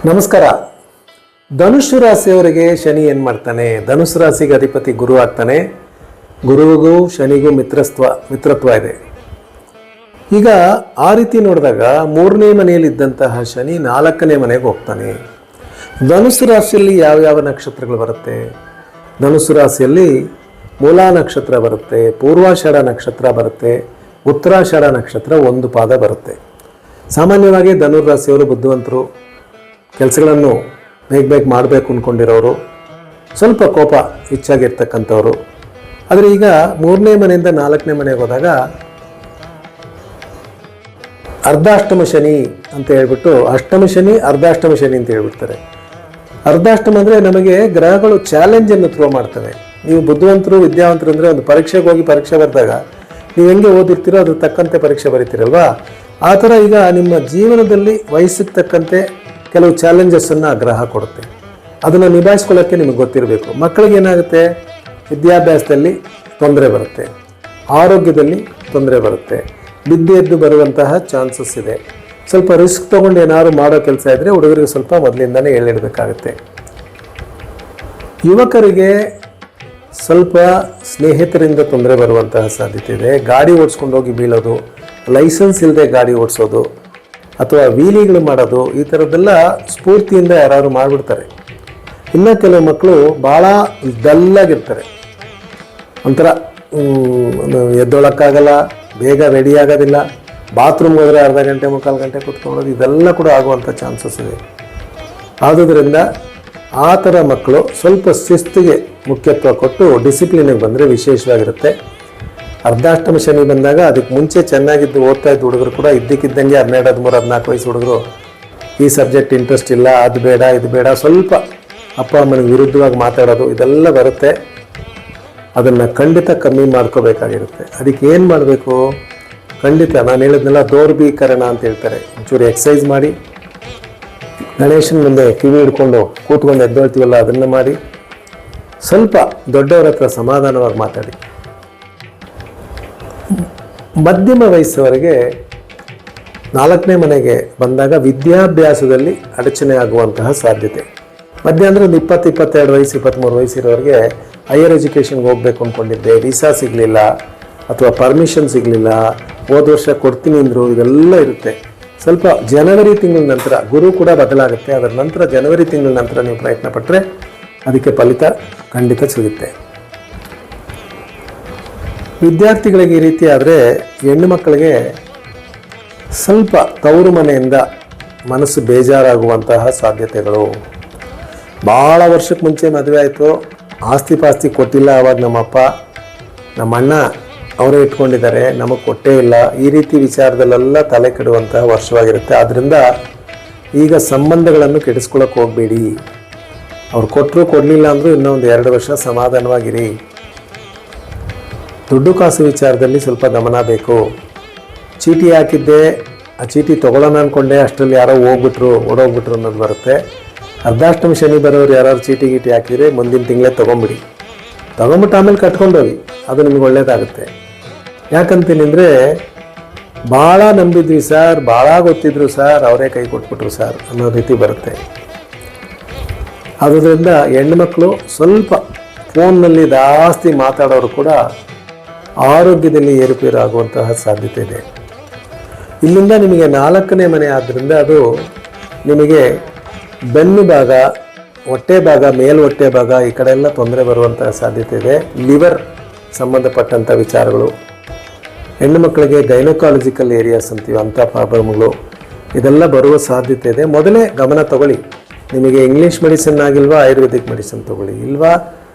ನಮಸ್ಕಾರ. ಧನುಸ್ಸು ರಾಶಿಯವರಿಗೆ ಶನಿ ಏನು ಮಾಡ್ತಾನೆ? ಧನುಸ್ಸು ರಾಶಿಗೆ ಅಧಿಪತಿ ಗುರು ಆಗ್ತಾನೆ. ಗುರುವಿಗೂ ಶನಿಗೂ ಮಿತ್ರತ್ವ ಇದೆ. ಈಗ ಆ ರೀತಿ ನೋಡಿದಾಗ 3ನೇ ಮನೆಯಲ್ಲಿ ಇದ್ದಂತಹ ಶನಿ 4ನೇ ಮನೆಗೆ ಹೋಗ್ತಾನೆ. ಧನುಸ್ಸು ರಾಶಿಯಲ್ಲಿ ಯಾವ್ಯಾವ ನಕ್ಷತ್ರಗಳು ಬರುತ್ತೆ? ಧನುಸ್ಸು ರಾಶಿಯಲ್ಲಿ ಮೂಲಾ ನಕ್ಷತ್ರ ಬರುತ್ತೆ, ಪೂರ್ವಾಷಾಢ ನಕ್ಷತ್ರ ಬರುತ್ತೆ, ಉತ್ತರಾಷಾಢ ನಕ್ಷತ್ರ 1 ಪಾದ ಬರುತ್ತೆ. ಸಾಮಾನ್ಯವಾಗಿ ಧನುರಾಶಿಯವರು ಬುದ್ಧಿವಂತರು, ಕೆಲಸಗಳನ್ನು ಬೇಗ ಮಾಡಬೇಕು ಅಂದ್ಕೊಂಡಿರೋರು, ಸ್ವಲ್ಪ ಕೋಪ ಹೆಚ್ಚಾಗಿರ್ತಕ್ಕಂಥವ್ರು. ಆದರೆ ಈಗ 3ನೇ ಮನೆಯಿಂದ 4ನೇ ಮನೆಗೆ ಹೋದಾಗ ಅರ್ಧಾಷ್ಟಮ ಶನಿ ಅಂತ ಹೇಳ್ಬಿಟ್ಟು, ಅಷ್ಟಮ ಶನಿ ಅರ್ಧಾಷ್ಟಮ ಶನಿ ಅಂತ ಹೇಳ್ಬಿಡ್ತಾರೆ. ಅರ್ಧಾಷ್ಟಮ ಅಂದರೆ ನಮಗೆ ಗ್ರಹಗಳು ಚಾಲೆಂಜನ್ನು ಥ್ರೋ ಮಾಡ್ತವೆ. ನೀವು ಬುದ್ಧಿವಂತರು, ವಿದ್ಯಾವಂತರು ಅಂದರೆ ಒಂದು ಪರೀಕ್ಷೆಗೆ ಹೋಗಿ ಪರೀಕ್ಷೆ ಬರೆದಾಗ ನೀವು ಹೆಂಗೆ ಓದಿರ್ತೀರೋ ಅದ್ರ ತಕ್ಕಂತೆ ಪರೀಕ್ಷೆ ಬರೀತೀರಲ್ವಾ, ಆ ಥರ ಈಗ ನಿಮ್ಮ ಜೀವನದಲ್ಲಿ ವಯಸ್ಸಿಗೆ ತಕ್ಕಂತೆ ಕೆಲವು ಚಾಲೆಂಜಸ್ಸನ್ನು ಗ್ರಹ ಕೊಡುತ್ತೆ. ಅದನ್ನು ನಿಭಾಯಿಸ್ಕೊಳ್ಳೋಕ್ಕೆ ನಿಮಗೆ ಗೊತ್ತಿರಬೇಕು. ಮಕ್ಕಳಿಗೆ ಏನಾಗುತ್ತೆ? ವಿದ್ಯಾಭ್ಯಾಸದಲ್ಲಿ ತೊಂದರೆ ಬರುತ್ತೆ, ಆರೋಗ್ಯದಲ್ಲಿ ತೊಂದರೆ ಬರುತ್ತೆ, ಬಿದ್ದು ಎದ್ದು ಬರುವಂತಹ ಚಾನ್ಸಸ್ ಇದೆ. ಸ್ವಲ್ಪ ರಿಸ್ಕ್ ತೊಗೊಂಡು ಏನಾದ್ರು ಮಾಡೋ ಕೆಲಸ ಇದ್ದರೆ ಹುಡುಗರಿಗೆ ಸ್ವಲ್ಪ ಮೊದಲಿಂದನೇ ಹೇಳಿಡಬೇಕಾಗುತ್ತೆ. ಯುವಕರಿಗೆ ಸ್ವಲ್ಪ ಸ್ನೇಹಿತರಿಂದ ತೊಂದರೆ ಬರುವಂತಹ ಸಾಧ್ಯತೆ ಇದೆ. ಗಾಡಿ ಓಡಿಸ್ಕೊಂಡು ಹೋಗಿ ಬೀಳೋದು, ಲೈಸೆನ್ಸ್ ಇಲ್ಲದೆ ಗಾಡಿ ಓಡಿಸೋದು ಅಥವಾ ವೀಲಿಗಳು ಮಾಡೋದು, ಈ ಥರದ್ದೆಲ್ಲ ಸ್ಫೂರ್ತಿಯಿಂದ ಯಾರು ಮಾಡಿಬಿಡ್ತಾರೆ. ಇನ್ನು ಕೆಲವು ಮಕ್ಕಳು ಭಾಳ ಡಲ್ಲಾಗಿರ್ತಾರೆ, ಒಂಥರ ಎದ್ದೊಳಕ್ಕಾಗಲ್ಲ, ಬೇಗ ರೆಡಿ ಆಗೋದಿಲ್ಲ, ಬಾತ್ರೂಮ್ ಹೋದರೆ ಅರ್ಧ ಗಂಟೆ ಮುಕ್ಕಾಲು ಗಂಟೆ ಕೂತ್ಕೊಳ್ಳೋದು, ಇದೆಲ್ಲ ಕೂಡ ಆಗುವಂಥ ಚಾನ್ಸಸ್ ಇದೆ. ಆದುದರಿಂದ ಆ ಥರ ಮಕ್ಕಳು ಸ್ವಲ್ಪ ಶಿಸ್ತಿಗೆ ಮುಖ್ಯತ್ವ ಕೊಟ್ಟು ಡಿಸಿಪ್ಲಿನಿಗೆ ಬಂದರೆ ವಿಶೇಷವಾಗಿರುತ್ತೆ. ಅರ್ಧಾಷ್ಟಮ ಶನಿ ಬಂದಾಗ ಅದಕ್ಕೆ ಮುಂಚೆ ಚೆನ್ನಾಗಿದ್ದು ಓದ್ತಾ ಇದ್ದ ಹುಡುಗರು ಕೂಡ ಇದ್ದಕ್ಕಿದ್ದಂಗೆ 12, 13, 14 ವಯಸ್ಸು ಹುಡುಗರು ಈ ಸಬ್ಜೆಕ್ಟ್ ಇಂಟ್ರೆಸ್ಟ್ ಇಲ್ಲ, ಅದು ಬೇಡ ಇದು ಬೇಡ, ಸ್ವಲ್ಪ ಅಪ್ಪ ಅಮ್ಮನಿಗೆ ವಿರುದ್ಧವಾಗಿ ಮಾತಾಡೋದು, ಇದೆಲ್ಲ ಬರುತ್ತೆ. ಅದನ್ನು ಖಂಡಿತ ಕಮ್ಮಿ ಮಾಡ್ಕೋಬೇಕಾಗಿರುತ್ತೆ. ಅದಕ್ಕೆ ಏನು ಮಾಡಬೇಕು? ಖಂಡಿತ ನಾನು ಹೇಳಿದ್ನೆಲ್ಲ ದೌರ್ಬೀಕರಣ ಅಂತ ಹೇಳ್ತಾರೆ. ಒಂಚೂರು ಎಕ್ಸಸೈಸ್ ಮಾಡಿ, ಗಣೇಶನ ಮುಂದೆ ಕಿವಿ ಹಿಡ್ಕೊಂಡು ಕೂತ್ಕೊಂಡು ಎದ್ದೇಳ್ತೀವಲ್ಲ ಅದನ್ನು ಮಾಡಿ, ಸ್ವಲ್ಪ ದೊಡ್ಡವರ ಹತ್ರ ಸಮಾಧಾನವಾಗಿ ಮಾತಾಡಿ. ಮಧ್ಯಮ ವಯಸ್ಸವರೆಗೆ 4ನೇ ಮನೆಗೆ ಬಂದಾಗ ವಿದ್ಯಾಭ್ಯಾಸದಲ್ಲಿ ಅಡಚಣೆ ಆಗುವಂತಹ ಸಾಧ್ಯತೆ. ಮಧ್ಯ ಅಂದರೆ ಒಂದು 20, 22 ವಯಸ್ಸು, 23 ವಯಸ್ಸಿರೋರಿಗೆ ಹೈಯರ್ ಎಜುಕೇಷನ್ಗೆ ಹೋಗ್ಬೇಕು ಅಂದ್ಕೊಂಡಿದ್ದೆ, ವೀಸಾ ಸಿಗಲಿಲ್ಲ ಅಥವಾ ಪರ್ಮಿಷನ್ ಸಿಗಲಿಲ್ಲ, ಹೋದ ವರ್ಷ ಕೊಡ್ತೀನಿ ಅಂದರು, ಇದೆಲ್ಲ ಇರುತ್ತೆ. ಸ್ವಲ್ಪ ಜನವರಿ ತಿಂಗಳ ನಂತರ ಗುರು ಕೂಡ ಬದಲಾಗುತ್ತೆ. ಅದರ ನಂತರ ಜನವರಿ ತಿಂಗಳ ನಂತರ ನೀವು ಪ್ರಯತ್ನ ಪಟ್ಟರೆ ಅದಕ್ಕೆ ಫಲಿತ ಖಂಡಿತ ಸಿಗುತ್ತೆ. ವಿದ್ಯಾರ್ಥಿಗಳಿಗೆ ಈ ರೀತಿ ಆದರೆ, ಹೆಣ್ಣು ಮಕ್ಕಳಿಗೆ ಸ್ವಲ್ಪ ತವರು ಮನೆಯಿಂದ ಮನಸ್ಸು ಬೇಜಾರಾಗುವಂತಹ ಸಾಧ್ಯತೆಗಳು. ಭಾಳ ವರ್ಷಕ್ಕೆ ಮುಂಚೆ ಮದುವೆ ಆಯಿತು, ಆಸ್ತಿ ಪಾಸ್ತಿ ಕೊಟ್ಟಿಲ್ಲ, ಆವಾಗ ನಮ್ಮಪ್ಪ ನಮ್ಮಣ್ಣ ಅವರೇ ಇಟ್ಕೊಂಡಿದ್ದಾರೆ, ನಮಗೆ ಕೊಟ್ಟೇ ಇಲ್ಲ, ಈ ರೀತಿ ವಿಚಾರದಲ್ಲೆಲ್ಲ ತಲೆ ಕೆಡುವಂತಹ ವರ್ಷವಾಗಿರುತ್ತೆ. ಆದ್ದರಿಂದ ಈಗ ಸಂಬಂಧಗಳನ್ನು ಕೆಡಿಸ್ಕೊಳ್ಳೋಕೆ ಹೋಗಬೇಡಿ. ಅವ್ರು ಕೊಟ್ಟರು ಕೊಡಲಿಲ್ಲ ಅಂದರೂ ಇನ್ನೊಂದು 2 ವರ್ಷ ಸಮಾಧಾನವಾಗಿರಿ. ದುಡ್ಡು ಕಾಸು ವಿಚಾರದಲ್ಲಿ ಸ್ವಲ್ಪ ಗಮನ ಬೇಕು. ಚೀಟಿ ಹಾಕಿದ್ದೆ, ಆ ಚೀಟಿ ತೊಗೊಳ್ಳೋಣ ಅಂದ್ಕೊಂಡೆ, ಅಷ್ಟರಲ್ಲಿ ಯಾರೋ ಓಡೋಗ್ಬಿಟ್ರು ಅನ್ನೋದು ಬರುತ್ತೆ. ಅರ್ಧಾಷ್ಟಮ ಶನಿ ಬರೋರು ಯಾರು ಚೀಟಿ ಗೀಟಿ ಹಾಕಿದರೆ ಮುಂದಿನ ತಿಂಗಳೇ ತೊಗೊಂಬಿಟ್ಟು ಆಮೇಲೆ ಕಟ್ಕೊಂಡೋಗಿ, ಅದು ನಿಮ್ಗೆ ಒಳ್ಳೇದಾಗುತ್ತೆ. ಯಾಕಂತೀನಿ ಅಂದರೆ, ಭಾಳ ನಂಬಿದ್ವಿ ಸರ್, ಭಾಳ ಗೊತ್ತಿದ್ರು ಸರ್, ಅವರೇ ಕೈ ಕೊಟ್ಬಿಟ್ರು ಸರ್ ಅನ್ನೋ ರೀತಿ ಬರುತ್ತೆ. ಆದ್ದರಿಂದ ಹೆಣ್ಮಕ್ಳು ಸ್ವಲ್ಪ ಫೋನ್ನಲ್ಲಿ ಜಾಸ್ತಿ ಮಾತಾಡೋರು ಕೂಡ ಆರೋಗ್ಯದಲ್ಲಿ ಏರುಪೇರು ಆಗುವಂತಹ ಸಾಧ್ಯತೆ ಇದೆ. ಇಲ್ಲಿಂದ ನಿಮಗೆ 4ನೇ ಮನೆ ಆದ್ದರಿಂದ ಅದು ನಿಮಗೆ ಬೆನ್ನು ಭಾಗ, ಹೊಟ್ಟೆ ಭಾಗ, ಮೇಲ್ಹೊಟ್ಟೆ ಭಾಗ, ಈ ಕಡೆ ಎಲ್ಲ ತೊಂದರೆ ಬರುವಂತಹ ಸಾಧ್ಯತೆ ಇದೆ. ಲಿವರ್ ಸಂಬಂಧಪಟ್ಟಂಥ ವಿಚಾರಗಳು, ಹೆಣ್ಣು ಮಕ್ಕಳಿಗೆ ಗೈನಕಾಲಜಿಕಲ್ ಏರಿಯಾಸ್ ಅಂತೀವಿ, ಅಂಥ ಪ್ರಾಬ್ಲಮ್ಗಳು ಇದೆಲ್ಲ ಬರುವ ಸಾಧ್ಯತೆ ಇದೆ. ಮೊದಲೇ ಗಮನ ತಗೊಳ್ಳಿ. ನಿಮಗೆ ಇಂಗ್ಲೀಷ್ ಮೆಡಿಸಿನ್ ಆಗಿಲ್ವಾ, ಆಯುರ್ವೇದಿಕ್ ಮೆಡಿಸಿನ್ ತೊಗೊಳ್ಳಿ, ಇಲ್ವಾ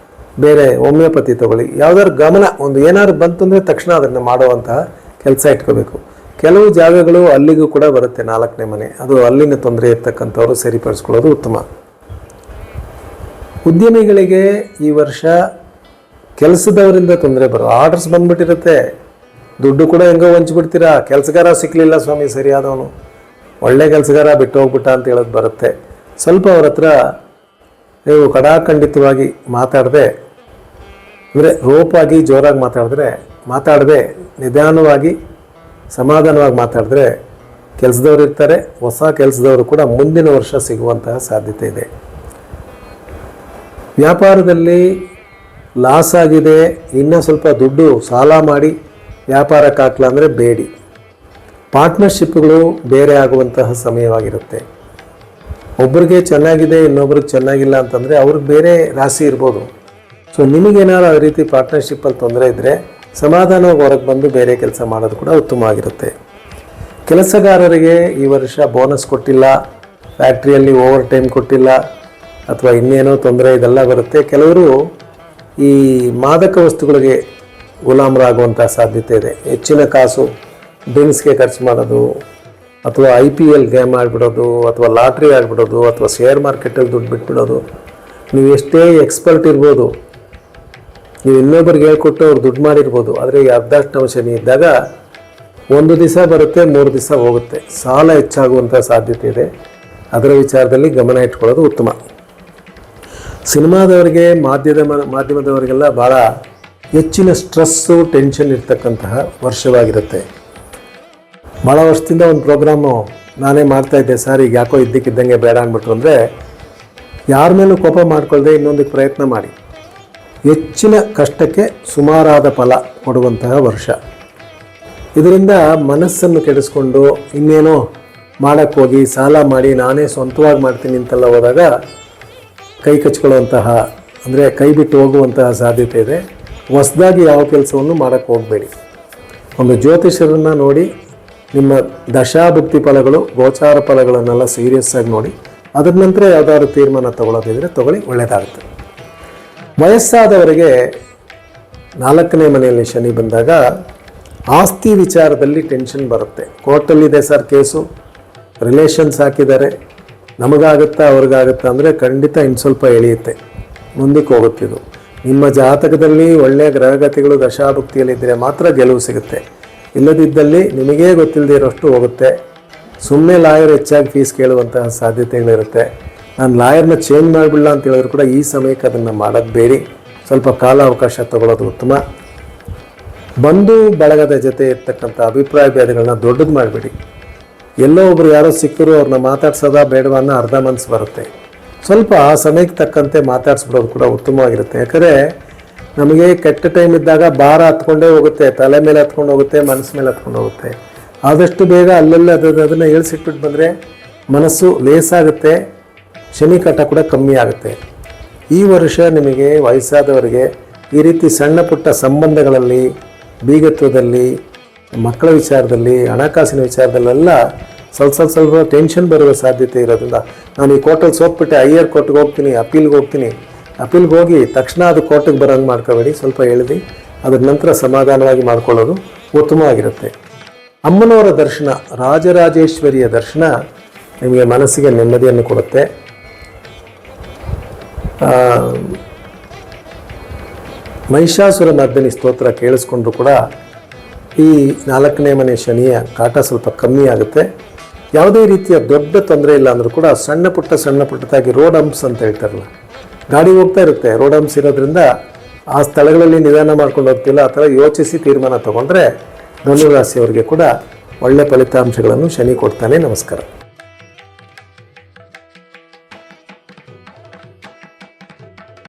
ಬೇರೆ ಹೋಮಿಯೋಪತಿ ತೊಗೊಳ್ಳಿ. ಯಾವುದಾದ್ರು ಗಮನ ಒಂದು ಏನಾದ್ರು ಬಂತು ಅಂದರೆ ತಕ್ಷಣ ಅದನ್ನು ಮಾಡುವಂತಹ ಕೆಲಸ ಇಟ್ಕೋಬೇಕು. ಕೆಲವು ಜಾಗಗಳು ಅಲ್ಲಿಗೂ ಕೂಡ ಬರುತ್ತೆ 4ನೇ ಮನೆ, ಅದು ಅಲ್ಲಿನ ತೊಂದರೆ ಇರ್ತಕ್ಕಂಥವ್ರು ಸರಿಪಡಿಸ್ಕೊಳ್ಳೋದು ಉತ್ತಮ. ಉದ್ಯಮಿಗಳಿಗೆ ಈ ವರ್ಷ ಕೆಲಸದವರಿಂದ ತೊಂದರೆ ಆರ್ಡರ್ಸ್ ಬಂದ್ಬಿಟ್ಟಿರುತ್ತೆ, ದುಡ್ಡು ಕೂಡ ಹೆಂಗೋ ಹಂಚ್ಬಿಡ್ತೀರಾ. ಕೆಲಸಗಾರ ಸಿಕ್ಕಲಿಲ್ಲ ಸ್ವಾಮಿ ಸರಿಯಾದವನು, ಒಳ್ಳೆ ಕೆಲಸಗಾರ ಬಿಟ್ಟು ಹೋಗ್ಬಿಟ್ಟ ಅಂತ ಹೇಳೋದು ಬರುತ್ತೆ. ಸ್ವಲ್ಪ ಅವ್ರ ಹತ್ರ ನೀವು ಕಡಾಖಂಡಿತವಾಗಿ ಮಾತಾಡದೆ, ಅಂದರೆ ರೋಪಾಗಿ ಜೋರಾಗಿ ಮಾತಾಡದೆ ನಿಧಾನವಾಗಿ ಸಮಾಧಾನವಾಗಿ ಮಾತಾಡಿದ್ರೆ ಕೆಲಸದವರು ಇರ್ತಾರೆ, ಹೊಸ ಕೆಲಸದವರು ಕೂಡ ಮುಂದಿನ ವರ್ಷ ಸಿಗುವಂತಹ ಸಾಧ್ಯತೆ ಇದೆ. ವ್ಯಾಪಾರದಲ್ಲಿ ಲಾಸ್ ಆಗಿದೆ, ಇನ್ನೂ ಸ್ವಲ್ಪ ದುಡ್ಡು ಸಾಲ ಮಾಡಿ ವ್ಯಾಪಾರಕ್ಕೆ ಹಾಕ್ಲ ಅಂದರೆ ಬೇಡಿ. ಪಾರ್ಟ್ನರ್ಶಿಪ್ಗಳು ಬೇರೆ ಆಗುವಂತಹ ಸಮಯವಾಗಿರುತ್ತೆ. ಒಬ್ರಿಗೆ ಚೆನ್ನಾಗಿದೆ, ಇನ್ನೊಬ್ರಿಗೆ ಚೆನ್ನಾಗಿಲ್ಲ ಅಂತಂದರೆ ಅವ್ರಿಗೆ ಬೇರೆ ರಾಶಿ ಇರ್ಬೋದು. ಸೊ ನಿಮಗೇನಾದ್ರು ಆ ರೀತಿ ಪಾರ್ಟ್ನರ್ಶಿಪ್ಪಲ್ಲಿ ತೊಂದರೆ ಇದ್ದರೆ ಸಮಾಧಾನವಾಗಿ ಹೊರಗೆ ಬಂದು ಬೇರೆ ಕೆಲಸ ಮಾಡೋದು ಕೂಡ ಉತ್ತಮವಾಗಿರುತ್ತೆ. ಕೆಲಸಗಾರರಿಗೆ ಈ ವರ್ಷ ಬೋನಸ್ ಕೊಟ್ಟಿಲ್ಲ, ಫ್ಯಾಕ್ಟ್ರಿಯಲ್ಲಿ ಓವರ್ ಟೈಮ್ ಕೊಟ್ಟಿಲ್ಲ, ಅಥವಾ ಇನ್ನೇನೋ ತೊಂದರೆ ಇದೆಲ್ಲ ಬರುತ್ತೆ. ಕೆಲವರು ಈ ಮಾದಕ ವಸ್ತುಗಳಿಗೆ ಗುಲಾಮರಾಗುವಂಥ ಸಾಧ್ಯತೆ ಇದೆ. ಹೆಚ್ಚಿನ ಕಾಸು ಡ್ರಿಂಕ್ಸ್ಗೆ ಖರ್ಚು ಮಾಡೋದು, ಅಥವಾ IPL ಗೇಮ್ ಆಡಿಬಿಡೋದು, ಅಥವಾ ಲಾಟ್ರಿ ಆಡಿಬಿಡೋದು, ಅಥವಾ ಶೇರ್ ಮಾರ್ಕೆಟಲ್ಲಿ ದುಡ್ಡು ಬಿಟ್ಬಿಡೋದು. ನೀವು ಎಷ್ಟೇ ಎಕ್ಸ್ಪರ್ಟ್ ಇರ್ಬೋದು, ನೀವು ಇನ್ನೊಬ್ಬರಿಗೆ ಹೇಳ್ಕೊಟ್ಟು ಅವ್ರು ದುಡ್ಡು ಮಾಡಿರ್ಬೋದು, ಆದರೆ ಈ ಅರ್ಧಾಷ್ಟಮ ಶನಿ ಇದ್ದಾಗ ಒಂದು ದಿವಸ ಬರುತ್ತೆ, 3 ದಿವಸ ಹೋಗುತ್ತೆ, ಸಾಲ ಹೆಚ್ಚಾಗುವಂಥ ಸಾಧ್ಯತೆ ಇದೆ. ಅದರ ವಿಚಾರದಲ್ಲಿ ಗಮನ ಇಟ್ಕೊಳ್ಳೋದು ಉತ್ತಮ. ಸಿನಿಮಾದವರಿಗೆ, ಮಾಧ್ಯಮದವರಿಗೆಲ್ಲ ಭಾಳ ಹೆಚ್ಚಿನ ಸ್ಟ್ರೆಸ್ಸು, ಟೆನ್ಷನ್ ಇರ್ತಕ್ಕಂತಹ ವರ್ಷವಾಗಿರುತ್ತೆ. ಭಾಳ ವರ್ಷದಿಂದ ಒಂದು ಪ್ರೋಗ್ರಾಮು ನಾನೇ ಮಾಡ್ತಾಯಿದ್ದೆ ಸರ್, ಈಗ ಯಾಕೋ ಇದ್ದಕ್ಕಿದ್ದಂಗೆ ಬೇಡ ಅಂದ್ಬಿಟ್ರು ಅಂದರೆ, ಯಾರ ಮೇಲೂ ಕೋಪ ಮಾಡ್ಕೊಳ್ಳದೆ ಇನ್ನೊಂದಕ್ಕೆ ಪ್ರಯತ್ನ ಮಾಡಿ. ಹೆಚ್ಚಿನ ಕಷ್ಟಕ್ಕೆ ಸುಮಾರಾದ ಫಲ ಕೊಡುವಂತಹ ವರ್ಷ. ಇದರಿಂದ ಮನಸ್ಸನ್ನು ಕೆಡಿಸ್ಕೊಂಡು ಇನ್ನೇನೋ ಮಾಡೋಕ್ಕೋಗಿ ಸಾಲ ಮಾಡಿ ನಾನೇ ಸ್ವಂತವಾಗಿ ಮಾಡ್ತೀನಿ ಅಂತೆಲ್ಲ ಹೋದಾಗ ಕೈ ಕಚ್ಕೊಳ್ಳುವಂತಹ, ಅಂದರೆ ಕೈ ಬಿಟ್ಟು ಹೋಗುವಂತಹ ಸಾಧ್ಯತೆ ಇದೆ. ಹೊಸದಾಗಿ ಯಾವ ಕೆಲಸವನ್ನು ಮಾಡೋಕ್ಕೆ ಹೋಗಬೇಡಿ. ಒಂದು ಜ್ಯೋತಿಷರನ್ನು ನೋಡಿ ನಿಮ್ಮ ದಶಾಭುಕ್ತಿ ಫಲಗಳು, ಗೋಚಾರ ಫಲಗಳನ್ನೆಲ್ಲ ಸೀರಿಯಸ್ ಆಗಿ ನೋಡಿ, ಅದರ ನಂತರ ಯಾವುದಾದ್ರು ತೀರ್ಮಾನ ತಗೊಳ್ಳೋದಿದ್ರೆ ತಗೊಳ್ಳಿ, ಒಳ್ಳೆಯದಾಗುತ್ತೆ. ವಯಸ್ಸಾದವರಿಗೆ 4ನೇ ಮನೆಯಲ್ಲಿ ಶನಿ ಬಂದಾಗ ಆಸ್ತಿ ವಿಚಾರದಲ್ಲಿ ಟೆನ್ಷನ್ ಬರುತ್ತೆ. ಕೋರ್ಟಲ್ಲಿದೆ ಸರ್ ಕೇಸು, ರಿಲೇಷನ್ಸ್ ಹಾಕಿದ್ದಾರೆ, ನಮಗಾಗುತ್ತಾ ಅವ್ರಿಗಾಗುತ್ತಾ ಅಂದರೆ ಖಂಡಿತ ಇನ್ನು ಸ್ವಲ್ಪ ಎಳೆಯುತ್ತೆ, ಮುಂದಕ್ಕೆ ಹೋಗುತ್ತಿದ್ದು. ನಿಮ್ಮ ಜಾತಕದಲ್ಲಿ ಒಳ್ಳೆಯ ಗ್ರಹಗತಿಗಳು ದಶಾಭುಕ್ತಿಯಲ್ಲಿದ್ದರೆ ಮಾತ್ರ ಗೆಲುವು ಸಿಗುತ್ತೆ. ಇಲ್ಲದಿದ್ದಲ್ಲಿ ನಿಮಗೇ ಗೊತ್ತಿಲ್ಲದೆ ಇರೋಷ್ಟು ಹೋಗುತ್ತೆ. ಸುಮ್ಮನೆ ಲಾಯರ್ ಹೆಚ್ಚಾಗಿ ಫೀಸ್ ಕೇಳುವಂತಹ ಸಾಧ್ಯತೆಗಳಿರುತ್ತೆ. ನಾನು ಲಾಯರ್ನ ಚೇಂಜ್ ಮಾಡಿಬಿಡಲ್ಲ ಅಂತ ಹೇಳಿದ್ರು ಕೂಡ ಈ ಸಮಯಕ್ಕೆ ಅದನ್ನು ಮಾಡೋದು ಬೇಡಿ, ಸ್ವಲ್ಪ ಕಾಲಾವಕಾಶ ತಗೊಳ್ಳೋದು ಉತ್ತಮ. ಬಂಧು ಬಳಗದ ಜೊತೆ ಇರ್ತಕ್ಕಂಥ ಅಭಿಪ್ರಾಯ ಭೇದಗಳನ್ನ ದೊಡ್ಡದು ಮಾಡಿಬಿಡಿ. ಎಲ್ಲೋ ಒಬ್ರು ಯಾರೋ ಸಿಕ್ಕರು ಅವ್ರನ್ನ ಮಾತಾಡ್ಸೋದ ಬೇಡವ ಅನ್ನೋ ಅರ್ಧ ಮನಸ್ಸು ಬರುತ್ತೆ. ಸ್ವಲ್ಪ ಆ ಸಮಯಕ್ಕೆ ತಕ್ಕಂತೆ ಮಾತಾಡಿಸ್ಬಿಡೋದು ಕೂಡ ಉತ್ತಮವಾಗಿರುತ್ತೆ. ಯಾಕಂದರೆ ನಮಗೆ ಕೆಟ್ಟ ಟೈಮ್ ಇದ್ದಾಗ ಭಾರ ಹತ್ಕೊಂಡೇ ಹೋಗುತ್ತೆ, ತಲೆ ಮೇಲೆ ಹತ್ಕೊಂಡು ಹೋಗುತ್ತೆ, ಮನಸ್ಸು ಮೇಲೆ ಹತ್ಕೊಂಡು ಹೋಗುತ್ತೆ. ಆದಷ್ಟು ಬೇಗ ಅಲ್ಲಲ್ಲಿ ಅದನ್ನು ಇಳಿಸಿಟ್ಬಿಟ್ಟು ಬಂದರೆ ಮನಸ್ಸು ಲೇಸಾಗುತ್ತೆ, ಶನಿ ಕಾಟ ಕೂಡ ಕಮ್ಮಿ ಆಗುತ್ತೆ. ಈ ವರ್ಷ ನಿಮಗೆ ವಯಸ್ಸಾದವರಿಗೆ ಈ ರೀತಿ ಸಣ್ಣ ಪುಟ್ಟ ಸಂಬಂಧಗಳಲ್ಲಿ, ಬೀಗತ್ವದಲ್ಲಿ, ಮಕ್ಕಳ ವಿಚಾರದಲ್ಲಿ, ಹಣಕಾಸಿನ ವಿಚಾರದಲ್ಲೆಲ್ಲ ಸ್ವಲ್ಪ ಟೆನ್ಷನ್ ಬರುವ ಸಾಧ್ಯತೆ ಇರೋದ್ರಿಂದ ನಾನು ಈ ಕೋರ್ಟಲ್ಲಿ ಸೋತ್ಬಿಟ್ಟೆ, ಹೈಯರ್ ಕೋರ್ಟ್ಗೆ ಹೋಗ್ತೀನಿ, ಅಪೀಲ್ಗೆ ಹೋಗಿ ತಕ್ಷಣ ಅದು ಕೋರ್ಟಿಗೆ ಬರೋಂಗೆ ಮಾಡ್ಕೋಬೇಡಿ. ಸ್ವಲ್ಪ ಎಳೆದು ಅದ್ರ ನಂತರ ಸಮಾಧಾನವಾಗಿ ಮಾಡ್ಕೊಳ್ಳೋದು ಉತ್ತಮವಾಗಿರುತ್ತೆ. ಅಮ್ಮನವರ ದರ್ಶನ, ರಾಜರಾಜೇಶ್ವರಿಯ ದರ್ಶನ ನಿಮಗೆ ಮನಸ್ಸಿಗೆ ನೆಮ್ಮದಿಯನ್ನು ಕೊಡುತ್ತೆ. ಮಹಿಷಾಸುರ ಮರ್ದಿನಿ ಸ್ತೋತ್ರ ಕೇಳಿಸ್ಕೊಂಡ್ರು ಕೂಡ ಈ 4ನೇ ಮನೆ ಶನಿಯ ಕಾಟ ಸ್ವಲ್ಪ ಕಮ್ಮಿ ಆಗುತ್ತೆ. ಯಾವುದೇ ರೀತಿಯ ದೊಡ್ಡ ತೊಂದರೆ ಇಲ್ಲ ಅಂದರೂ ಕೂಡ ಸಣ್ಣ ಪುಟ್ಟದಾಗಿ ರೋಡ್ ಹಂಪ್ಸ್ ಅಂತ ಹೇಳ್ತಾರಲ್ಲ, ಗಾಡಿ ಹೋಗ್ತಾ ಇರುತ್ತೆ, ರೋಡ್ ಹಂಪ್ಸ್ ಇರೋದ್ರಿಂದ ಆ ಸ್ಥಳಗಳಲ್ಲಿ ನಿಧಾನ ಮಾಡ್ಕೊಂಡು ಹೋಗ್ತಿಲ್ಲ. ಆ ಥರ ಯೋಚಿಸಿ ತೀರ್ಮಾನ ತಗೊಂಡ್ರೆ ಧನುರಾಶಿಯವರಿಗೆ ಕೂಡ ಒಳ್ಳೆ ಫಲಿತಾಂಶಗಳನ್ನು ಶನಿ ಕೊಡ್ತಾನೆ. ನಮಸ್ಕಾರ.